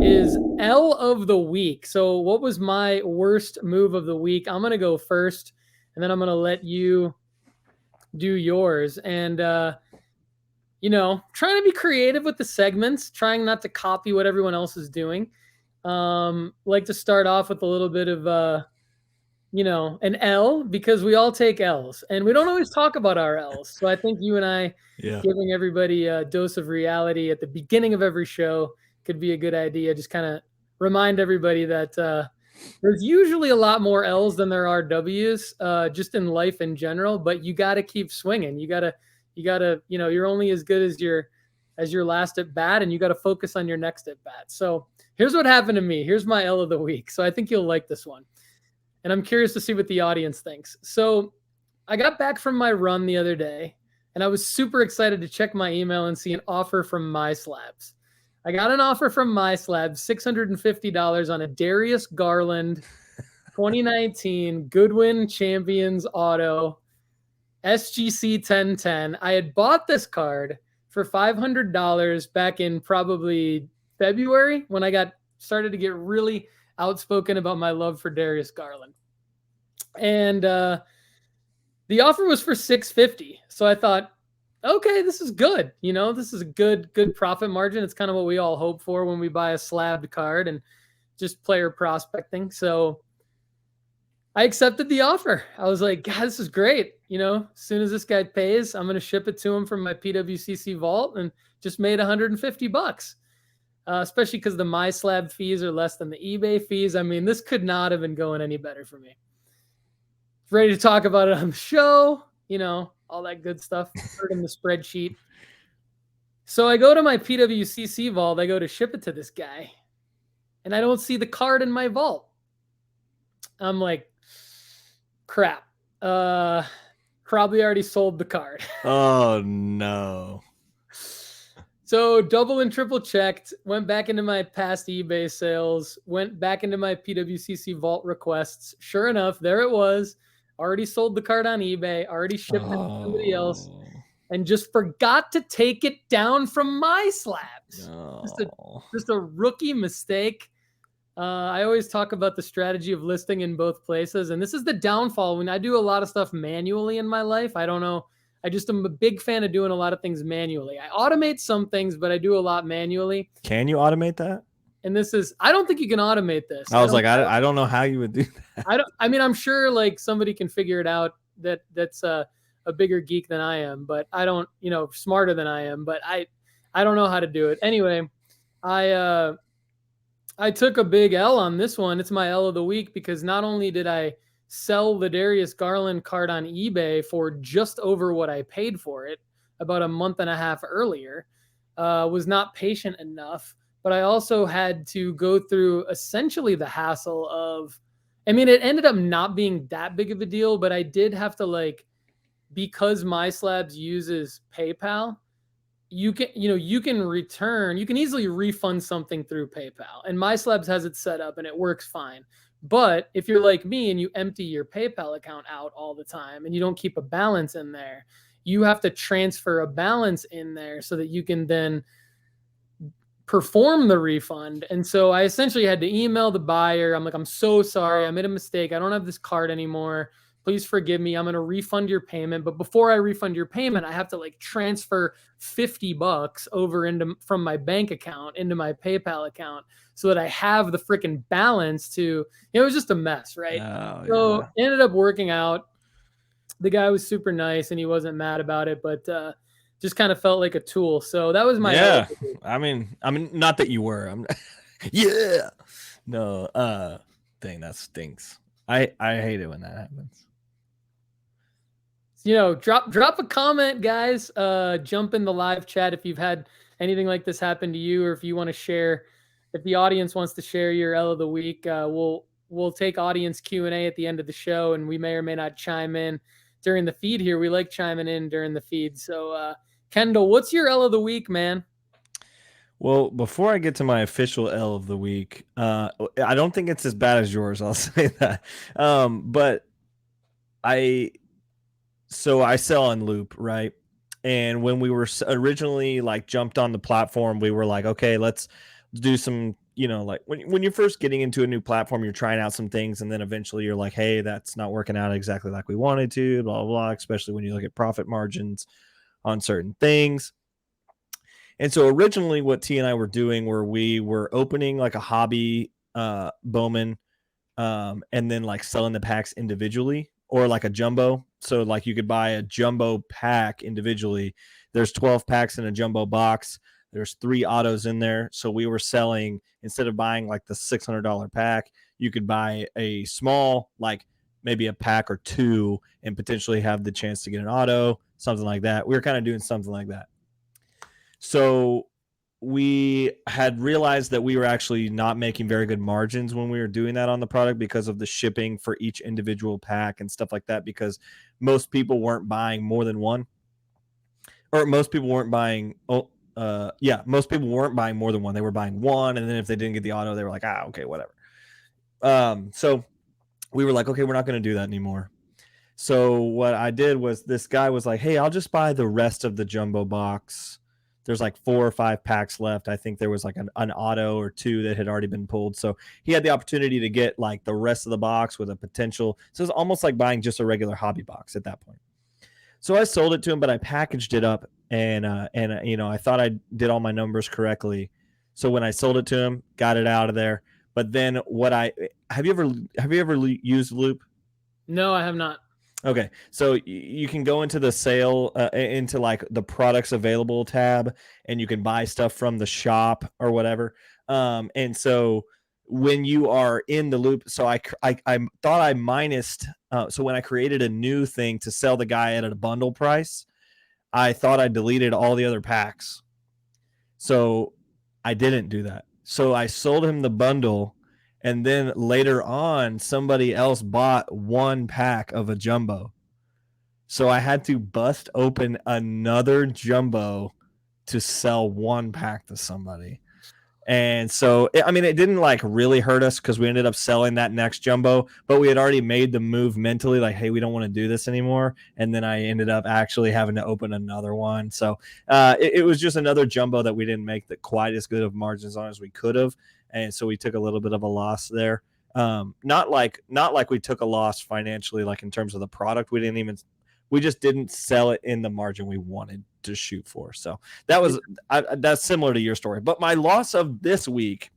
is L of the week. So what was my worst move of the week? I'm going to go first, and then I'm going to let you do yours. And, trying to be creative with the segments, trying not to copy what everyone else is doing. Like to start off with a little bit of, an L, because we all take L's and we don't always talk about our L's. So I think you and I giving everybody a dose of reality at the beginning of every show could be a good idea. Just kind of remind everybody that there's usually a lot more L's than there are W's, just in life in general, but you got to keep swinging. You got to, you're only as good as your last at bat, and you got to focus on your next at bat. So here's what happened to me. Here's my L of the week. So I think you'll like this one. And I'm curious to see what the audience thinks. So I got back from my run the other day, and I was super excited to check my email and see an offer from MySlabs. I got an offer from MySlabs, $650 on a Darius Garland 2019 Goodwin Champions Auto SGC 1010. I had bought this card for $500 back in probably February when I started to get really outspoken about my love for Darius Garland. And the offer was for $650. So I thought, okay, this is good. This is a good profit margin. It's kind of what we all hope for when we buy a slabbed card and just player prospecting. So I accepted the offer. I was like, God, this is great. As soon as this guy pays, I'm going to ship it to him from my PWCC vault, and just made $150. Especially because the MySlab fees are less than the eBay fees. I mean, this could not have been going any better for me. Ready to talk about it on the show, all that good stuff. Put in the spreadsheet. So I go to my PWCC vault. I go to ship it to this guy, and I don't see the card in my vault. I'm like, crap. Probably already sold the card. Oh, no. So double and triple checked, went back into my past eBay sales, went back into my PWCC vault requests. Sure enough, there it was. Already sold the card on eBay, already shipped it to somebody else, and just forgot to take it down from MySlabs. Just a rookie mistake. I always talk about the strategy of listing in both places, and this is the downfall. When I do a lot of stuff manually in my life, I don't know. I just am a big fan of doing a lot of things manually. I automate some things, but I do a lot manually. Can you automate that? And I don't think you can automate this. I was like, I don't know how you would do that. I'm sure like somebody can figure it out that's a bigger geek than I am, but I don't, smarter than I am, but I don't know how to do it. Anyway, I took a big L on this one. It's my L of the week because not only did I sell the Darius Garland card on eBay for just over what I paid for it about a month and a half earlier, was not patient enough, but I also had to go through essentially the hassle of, it ended up not being that big of a deal, but I did have to because MySlabs uses PayPal, you can easily refund something through PayPal, and MySlabs has it set up and it works fine. But if you're like me and you empty your PayPal account out all the time and you don't keep a balance in there, you have to transfer a balance in there so that you can then perform the refund. And so I essentially had to email the buyer. I'm like, I'm so sorry. I made a mistake. I don't have this card anymore. Please forgive me. I'm going to refund your payment. But before I refund your payment, I have to transfer $50 over from my bank account into my PayPal account so that I have the freaking balance to, it was just a mess, right? So it ended up working out. The guy was super nice and he wasn't mad about it, but just kind of felt like a tool. So that was my I mean, not that you were. No, dang, that stinks. I hate it when that happens. Drop a comment, guys. Jump in the live chat if you've had anything like this happen to you, or if you want to share. If the audience wants to share your L of the week, we'll take audience Q&A at the end of the show, and we may or may not chime in during the feed here. We like chiming in during the feed. So, Kendall, what's your L of the week, man? Well, before I get to my official L of the week, I don't think it's as bad as yours. I'll say that. But I sell on Loop, right? And when we were originally jumped on the platform, we were like, okay, let's do some, like when you're first getting into a new platform, you're trying out some things, and then eventually you're like, hey, that's not working out exactly like we wanted to, blah, blah, blah, especially when you look at profit margins on certain things. And so originally what T and I were doing were we were opening like a hobby Bowman, and then like selling the packs individually or like a jumbo. So like you could buy a jumbo pack individually. There's 12 packs in a jumbo box. There's 3 autos in there. So we were selling, instead of buying like the $600 pack, you could buy a small, like maybe a pack or 2, and potentially have the chance to get an auto, something like that. We were kind of doing something like that. So we had realized that we were actually not making very good margins when we were doing that on the product because of the shipping for each individual pack and stuff like that, because most people weren't buying more than one, or most people weren't buying most people weren't buying more than one. They were buying one, and then if they didn't get the auto, they were like, okay, whatever. So we were like, okay, we're not going to do that anymore. So what I did was, this guy was like, hey, I'll just buy the rest of the jumbo box. There's like 4 or 5 packs left. I think there was like an auto or 2 that had already been pulled. So he had the opportunity to get like the rest of the box with a potential. So it's almost like buying just a regular hobby box at that point. So I sold it to him, but I packaged it up, and I thought I did all my numbers correctly. So when I sold it to him, got it out of there. But then have you ever used Loop? No, I have not. Okay, so you can go into the sale, into like the products available tab, and you can buy stuff from the shop or whatever. And so when you are in the Loop, so I thought I minused. So when I created a new thing to sell the guy at a bundle price, I thought I deleted all the other packs. So I didn't do that. So I sold him the bundle. And then later on, somebody else bought 1 pack of a jumbo. So I had to bust open another jumbo to sell 1 pack to somebody. And so, it didn't like really hurt us because we ended up selling that next jumbo, but we had already made the move mentally, like, hey, we don't want to do this anymore. And then I ended up actually having to open another one. So it was just another jumbo that we didn't make that quite as good of margins on as we could have. And so we took a little bit of a loss there. Not like we took a loss financially, like in terms of the product. We just didn't sell it in the margin we wanted to shoot for. So that's similar to your story. But my loss of this week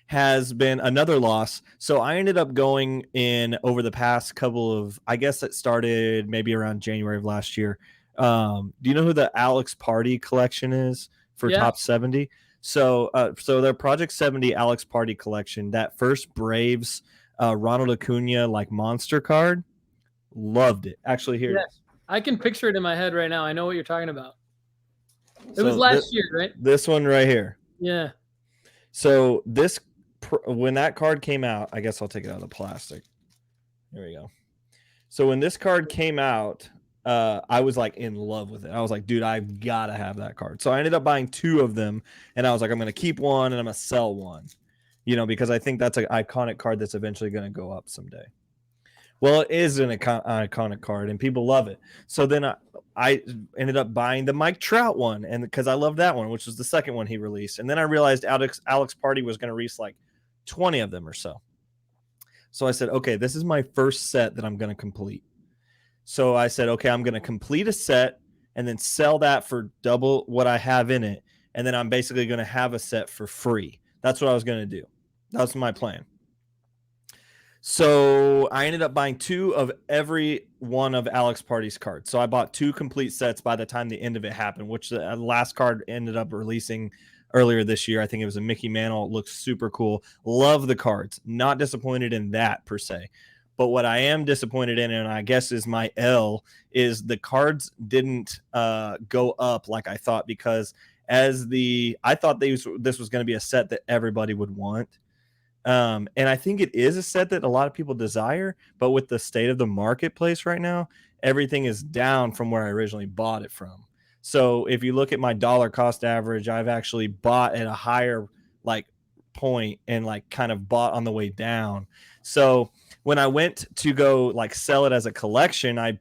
has been another loss. So I ended up going in over the past couple of, I guess it started maybe around January of last year. Do you know who the Alex Party collection is for Top 70? So their Project 70 Alex Party collection, that first Braves Ronald Acuna like monster card, loved it. Actually, here. Yes. I can picture it in my head right now. I know what you're talking about. It was last year, right? This one right here. Yeah. So when that card came out, I guess I'll take it out of the plastic. There we go. So when this card came out, I was like in love with it. I was like, dude, I've got to have that card. So I ended up buying 2 of them, and I was like, I'm going to keep one and I'm going to sell one, because I think that's an iconic card that's eventually going to go up someday. Well, it is an iconic card, and people love it. So then I ended up buying the Mike Trout one, and because I love that one, which was the second one he released. And then I realized Alex Party was going to release like 20 of them or so. So I said, okay, this is my first set that I'm going to complete. So I said, okay, I'm going to complete a set and then sell that for double what I have in it. And then I'm basically going to have a set for free. That's what I was going to do. That was my plan. So I ended up buying 2 of every one of Alex Party's cards. So I bought 2 complete sets by the time the end of it happened, which the last card ended up releasing earlier this year. I think it was a Mickey Mantle. It looks super cool. Love the cards. Not disappointed in that per se. But what I am disappointed in, and I guess is my L, is the cards didn't go up like I thought, because I thought this was going to be a set that everybody would want. And I think it is a set that a lot of people desire, but with the state of the marketplace right now, everything is down from where I originally bought it from. So if you look at my dollar cost average, I've actually bought at a higher like point and like kind of bought on the way down. So when I went to go like sell it as a collection, I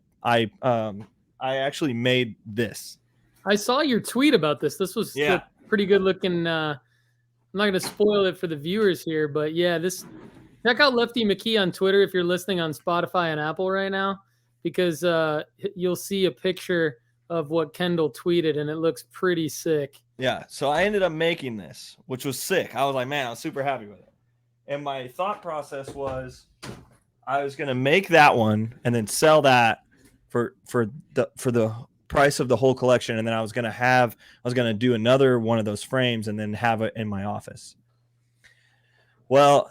actually made this. I saw your tweet about this. This was a pretty good looking I'm not going to spoil it for the viewers here, but yeah, check out Lefty McKee on Twitter if you're listening on Spotify and Apple right now, because you'll see a picture of what Kendall tweeted, and it looks pretty sick. Yeah, so I ended up making this, which was sick. I was like, man, I was super happy with it. And my thought process was I was going to make that one and then sell that for the price of the whole collection, and then I was going to do another one of those frames and then have it in my office. Well,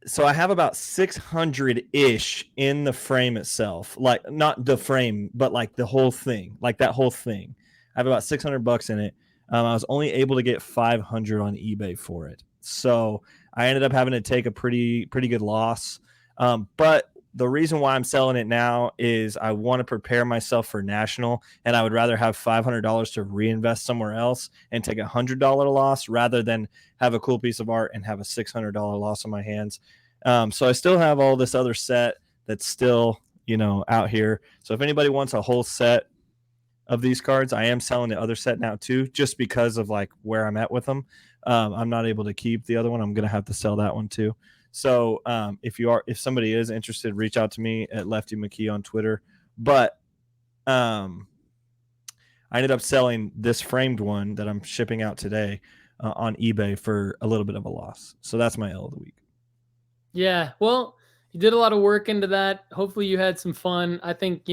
so I have about 600-ish in the frame itself, like not the frame, but like the whole thing, like that whole thing. I have about $600 in it. I was only able to get 500 on eBay for it, so I ended up having to take a pretty good loss. But the reason why I'm selling it now is I want to prepare myself for national, and I would rather have $500 to reinvest somewhere else and take $100 loss rather than have a cool piece of art and have a $600 loss on my hands. So I still have all this other set that's still, out here. So if anybody wants a whole set of these cards, I am selling the other set now too, just because of like where I'm at with them. I'm not able to keep the other one. I'm going to have to sell that one too. So if somebody is interested, reach out to me at Lefty McKee on Twitter. But I ended up selling this framed one that I'm shipping out today on eBay for a little bit of a loss. So that's my L of the week. Yeah, well, you did a lot of work into that. Hopefully you had some fun. I think,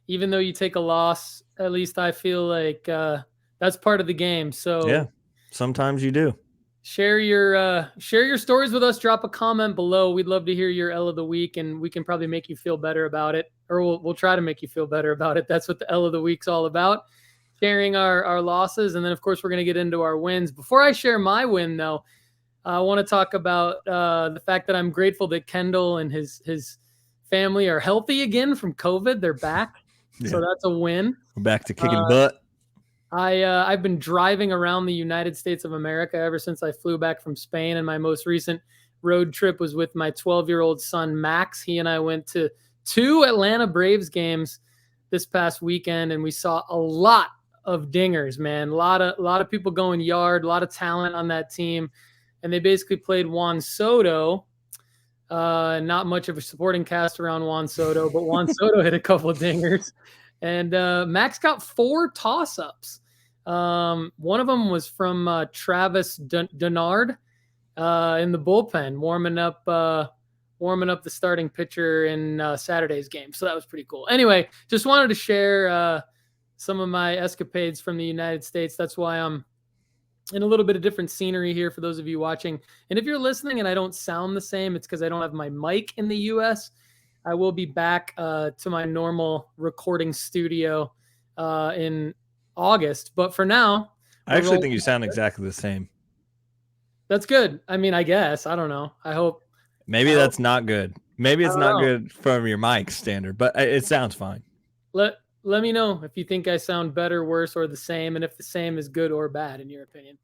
even though you take a loss, at least I feel like that's part of the game. So yeah, sometimes you do. Share your stories with us. Drop a comment below. We'd love to hear your L of the week, and we can probably make you feel better about it, or we'll try to make you feel better about it. That's what the L of the week's all about, sharing our losses, and then of course we're going to get into our wins. Before I share my win, though, I want to talk about the fact that I'm grateful that Kendall and his family are healthy again from COVID. They're back, so that's a win. We're back to kicking butt. I've been driving around the United States of America ever since I flew back from Spain, and my most recent road trip was with my 12-year-old son, Max. He and I went to 2 Atlanta Braves games this past weekend, and we saw a lot of dingers, man. A lot of people going yard, a lot of talent on that team, and they basically played Juan Soto. Not much of a supporting cast around Juan Soto, but Juan Soto hit a couple of dingers. And Max got 4 toss-ups. One of them was from Travis Denard in the bullpen, warming up the starting pitcher in Saturday's game. So that was pretty cool. Anyway, just wanted to share some of my escapades from the United States. That's why I'm in a little bit of different scenery here for those of you watching. And if you're listening and I don't sound the same, it's because I don't have my mic in the U.S. I will be back to my normal recording studio in August. But for now, I actually think you sound exactly the same. That's good. I mean, I guess. I don't know. I hope. Maybe that's not good. Maybe it's not good from your mic standard, but it sounds fine. Let me know if you think I sound better, worse, or the same, and if the same is good or bad in your opinion.